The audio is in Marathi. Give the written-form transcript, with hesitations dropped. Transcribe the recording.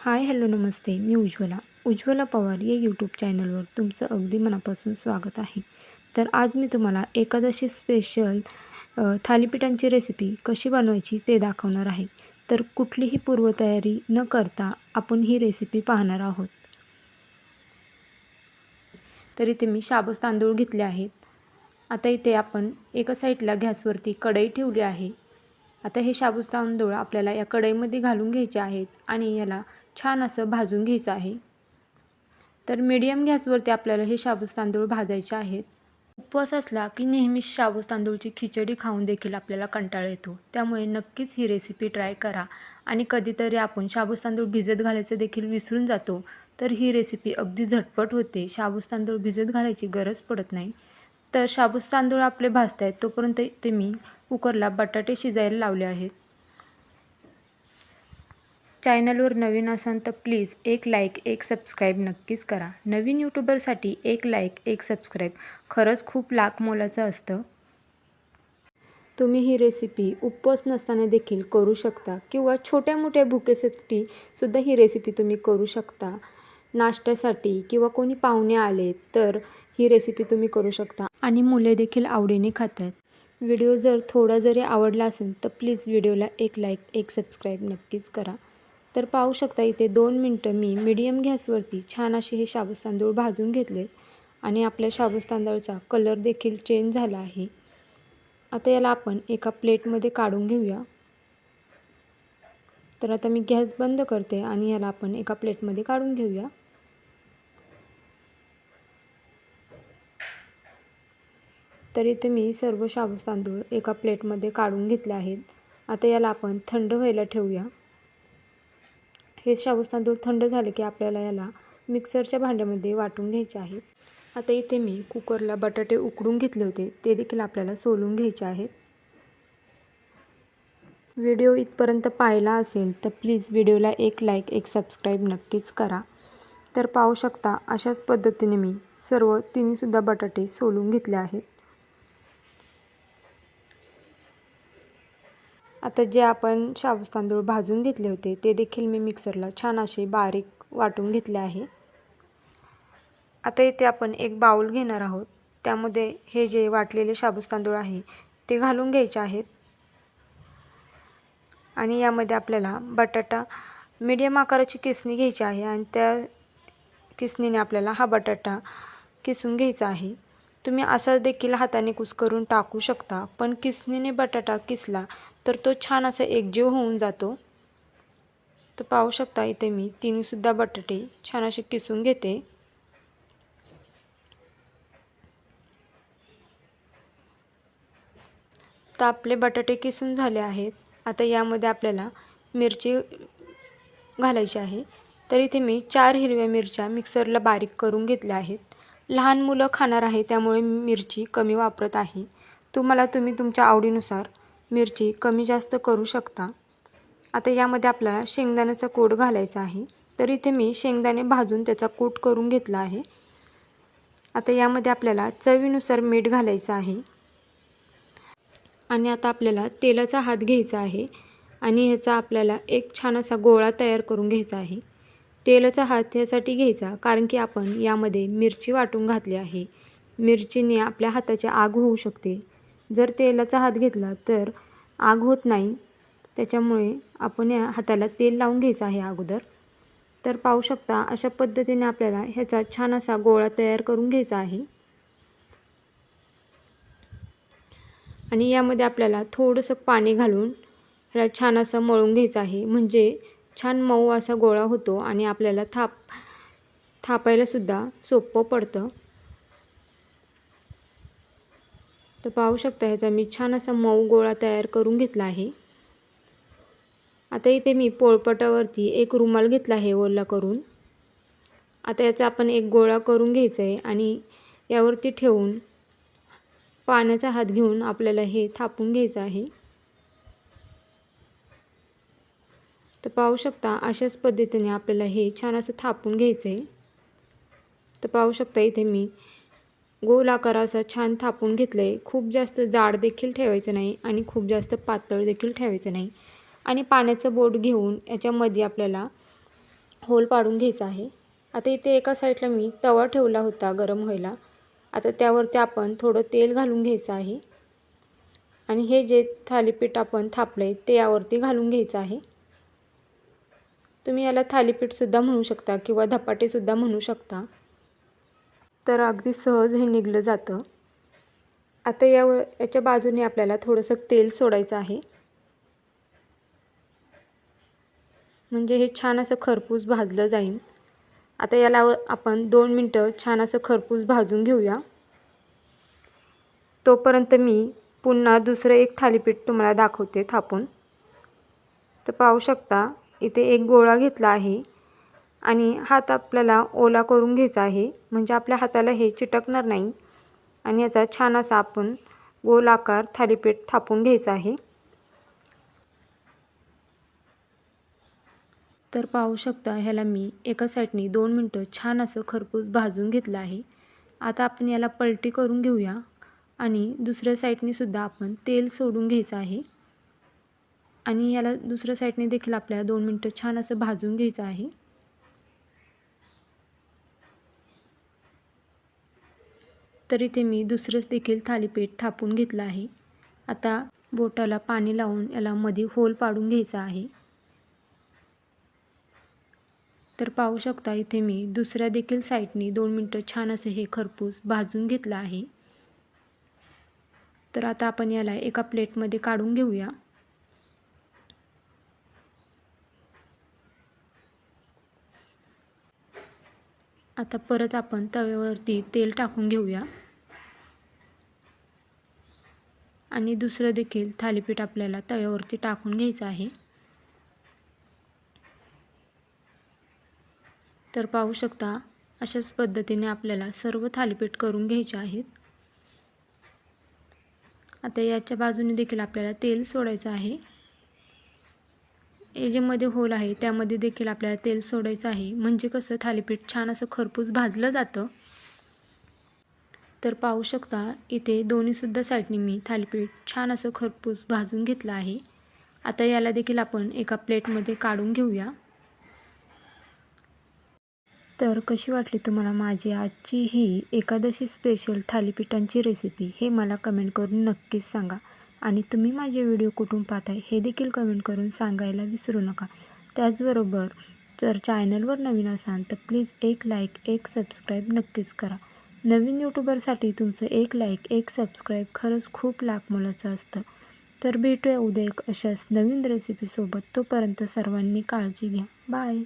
हाय हॅलो नमस्ते, मी उज्ज्वला पवार या यूट्यूब चॅनलवर तुमचं अगदी मनापासून स्वागत आहे. तर आज मी तुम्हाला एकादशी स्पेशल थालीपीठांची रेसिपी कशी बनवायची ते दाखवणार आहे. तर कुठलीही पूर्वतयारी न करता आपण ही रेसिपी पाहणार आहोत. तर इथे मी शाबूत तांदूळ घेतले आहेत. आता इथे आपण एका साईडला गॅसवरती कढई ठेवली आहे. आता हे शाबूत तांदूळ आपल्याला या कढईमध्ये घालून घ्यायचे आहेत आणि याला छान असं भाजून घ्यायचं आहे. तर मीडियम गॅसवरती आपल्याला हे शाबूत तांदूळ भाजायचे आहेत. उपवास असला की नेहमीच शाबूत तांदूळची खिचडी खाऊन देखील आपल्याला कंटाळा येतो. त्यामुळे नक्कीच ही रेसिपी ट्राय करा आणि कधीतरी आपण शाबूत तांदूळ भिजत घालायचं देखील विसरून जातो. तर ही रेसिपी अगदी झटपट होते. शाबूत तांदूळ भिजत घालायची गरज पडत नाही. तर शाबूत तांदूळ आपले भाजत आहेत तोपर्यंत ते मी कुकरला बटाटे शिजायला लावले आहेत. चॅनलवर नवीन असाल तर प्लीज एक लाईक एक सबस्क्राईब नक्कीच करा. नवीन यूट्यूबरसाठी एक लाईक एक सबस्क्राईब खरंच खूप लाख मोलाचं असतं. तुम्ही ही रेसिपी उपवास नसताना देखील करू शकता किंवा छोट्या मोठ्या भुकेसाठी सुद्धा ही रेसिपी तुम्ही करू शकता. नाश्त्यासाठी किंवा कोणी पाहुणे आले तर ही रेसिपी तुम्ही करू शकता आणि मुले देखील आवडीने खातात. व्हिडिओ जर थोडा जरी आवडला असेल तर प्लीज व्हिडिओला एक लाईक एक सबस्क्राईब नक्कीच करा. तर पाहू शकता इथे 2 मिनटं मी मीडियम गॅसवरती छान असे हे शाबूत तांदूळ भाजून घेतलेत आणि आपल्या शाबूत तांदळाचा कलर देखील चेंज झाला आहे. आता याला आपण एका प्लेटमध्ये काढून घेऊया. तर आता मी गॅस बंद करते आणि याला आपण एका प्लेटमध्ये काढून घेऊया. तर इथे मी सर्व शाबूत तांदूळ एका प्लेटमध्ये काढून घेतले आहेत. आता याला आपण थंड व्हायला ठेवूया. हे शाबूत तांदूळ थंड झाले की आपल्याला याला मिक्सरच्या भांड्यामध्ये वाटून घ्यायचे आहेत. आता इथे मी कुकरला बटाटे उकडून घेतले होते ते देखील आपल्याला सोलून घ्यायचे आहेत. व्हिडिओ इथपर्यंत पाहिला असेल तर प्लीज व्हिडिओला एक लाईक एक सबस्क्राईब नक्कीच करा. तर पाहू शकता अशाच पद्धतीने मी सर्व तिन्हीसुद्धा बटाटे सोलून घेतले आहेत. आता जे आपण शाबूत तांदूळ भाजून घेतले होते ते देखील मी मिक्सरला छान असे बारीक वाटून घेतले आहे. आता इथे आपण एक बाउल घेणार आहोत. त्यामध्ये हे जे वाटलेले शाबूत तांदूळ आहे ते घालून घ्यायचे आहेत आणि यामध्ये आपल्याला बटाटा मीडियम आकाराची किसणी घ्यायची आहे आणि त्या किसणीने आपल्याला हा बटाटा किसून घ्यायचा आहे. तुम्ही असा देखील हाताने कुस्करून टाकू शकता, पण किसणीने बटाटा किसला तर तो छान असा एकजीव होऊन जातो. तर पाहू शकता इथे मी तिन्हीसुद्धा बटाटे छान असे किसून घेते. तर आपले बटाटे किसून झाले आहेत. आता यामध्ये आपल्याला मिरची घालायची आहे. तर इथे मी 4 हिरव्या मिरच्या मिक्सरला बारीक करून घेतल्या आहेत. लहान मुलं खाणार आहे त्यामुळे मिरची कमी वापरत आहे. तुम्ही तुमच्या आवडीनुसार मिरची कमी जास्त करू शकता. आता यामध्ये आपल्याला शेंगदाण्याचा कूट घालायचा आहे. तर इथे मी शेंगदाणे भाजून त्याचा कूट करून घेतला आहे. आता यामध्ये आपल्याला चवीनुसार मीठ घालायचं आहे आणि आता आपल्याला तेलाचा हात घ्यायचा आहे आणि ह्याचा आपल्याला एक छान असा गोळा तयार करून घ्यायचा आहे. तेलाचा हात यासाठी घ्यायचा कारण की आपण यामध्ये मिरची वाटून घातली आहे. मिरचीने आपल्या हाताची आग होऊ शकते. जर तेलाचा हात घेतला तर आग होत नाही. त्याच्यामुळे आपण या हाताला तेल लावून घ्यायचं आहे अगोदर. तर पाहू शकता अशा पद्धतीने आपल्याला ह्याचा छान असा गोळा तयार करून घ्यायचा आहे आणि यामध्ये आपल्याला थोडंसं पाणी घालून ह्याला छान असं मळून घ्यायचं आहे. म्हणजे छान मऊ असा गोळा होतो आणि आपल्याला थापायला सुद्धा सोपं पडतं. तर पाहू शकता ह्याचा मी छान असा मऊ गोळा तयार करून घेतला आहे. आता इथे मी पोळपाटावरती एक रुमाल घेतला आहे ओला करून. आता याचा आपण एक गोळा करून घ्यायचा आहे आणि यावरती ठेवून पाण्याचा हात घेऊन आपल्याला हे थापून घ्यायचं आहे. तर पाहू शकता अशाच पद्धतीने आपल्याला हे छान असं थापून घ्यायचं आहे. तर पाहू शकता इथे मी गोल आकाराचा छान थापून घेतलं आहे. खूप जास्त जाड देखील ठेवायचं नाही आणि खूप जास्त पातळ देखील ठेवायचं नाही. आणि पाण्याचं बोट घेऊन याच्यामध्ये आपल्याला होल पाडून घ्यायचा आहे। आता इथे एका साईडला मी तवा ठेवला होता गरम व्हायला। आता त्यावरती आपण थोडं तेल घालून घ्यायचं आहे आणि हे जे थालीपीठ आपण थापले ते यावरती घालून घ्यायचं आहे। तुम्ही याला थालीपीठसुद्धा म्हणू शकता किंवा धपाटेसुद्धा म्हणू शकता। तर अगदी सहज हे निघलं जातं। आता याच्या बाजूने आपल्याला थोडंसं तेल सोडायचं आहे, म्हणजे हे छान असं खरपूस भाजलं जाईल। आता याला आपण 2 मिनिटं छान असं खरपूस भाजून घेऊया। तोपर्यंत मी पुन्हा दुसरं एक थालीपीठ तुम्हाला दाखवते थापून। तर पाहू शकता इथे एक गोळा घेतला आहे आणि हात आपल्याला ओला करून घ्यायचा आहे, म्हणजे आपल्या हाताला हे चिटकणार नाही आणि याचा छान असा आपण गोल आकार थालीपीठ थापून घ्यायचा आहे। तर पाहू शकता ह्याला मी एका साईडनी 2 मिनिटं छान असं खरपूस भाजून घेतलं आहे। आता आपण याला पलटी करून घेऊया आणि दुसऱ्या साईडनी सुद्धा आपण तेल सोडून घ्यायचं आहे आणि याला दुसऱ्या साईडने देखील आपल्याला 2 मिनिटं छान असं भाजून घ्यायचं आहे। तर इथे मी दुसरंच देखील थालीपीठ थापून घेतलं आहे। आता बोटाला पाणी लावून याला मध्ये होल पाडून घ्यायचा आहे। तर पाहू शकता इथे मी दुसऱ्या देखील साईडनी 2 मिनिटं छान असे हे खरपूस भाजून घेतलं आहे। तर आता आपण याला एका प्लेटमध्ये काढून घेऊया। आता परत आपण तव्यावरती तेल टाकून घेऊया आणि दुसरं देखील थालीपीठ आपल्याला तव्यावरती टाकून घ्यायचं आहे। तर पाहू शकता अशाच पद्धतीने आपल्याला सर्व थालीपीठ करून घ्यायचे आहेत। आता याच्या बाजूने देखील आपल्याला तेल सोडायचं आहे। हे जे मध्ये होल आहे त्यामध्ये देखील आपल्याला तेल सोडायचं आहे, म्हणजे कसं थालीपीठ छान असं खरपूस भाजलं जातं। तर पाहू शकता इथे दोन्हीसुद्धा साईडनी मी थालीपीठ छान असं खरपूस भाजून घेतलं आहे। आता याला देखील आपण एका प्लेटमध्ये काढून घेऊया। तर कशी वाटली तुम्हाला माझी आजची ही एकादशी स्पेशल थालीपीठांची रेसिपी हे मला कमेंट करून नक्कीच सांगा आणि तुम्ही माझे व्हिडिओ कुठून पाहताय हे देखील कमेंट करून सांगायला विसरू नका। त्याचबरोबर जर चॅनलवर नवीन असाल तर प्लीज एक लाईक एक सबस्क्राईब नक्कीच करा। नवीन यूट्यूबरसाठी तुमचं एक लाईक एक सबस्क्राईब खरंच खूप लाख मोलाचं असतं। तर भेटूया उद्या एक अशाच नवीन रेसिपीसोबत। तोपर्यंत सर्वांनी काळजी घ्या। बाय।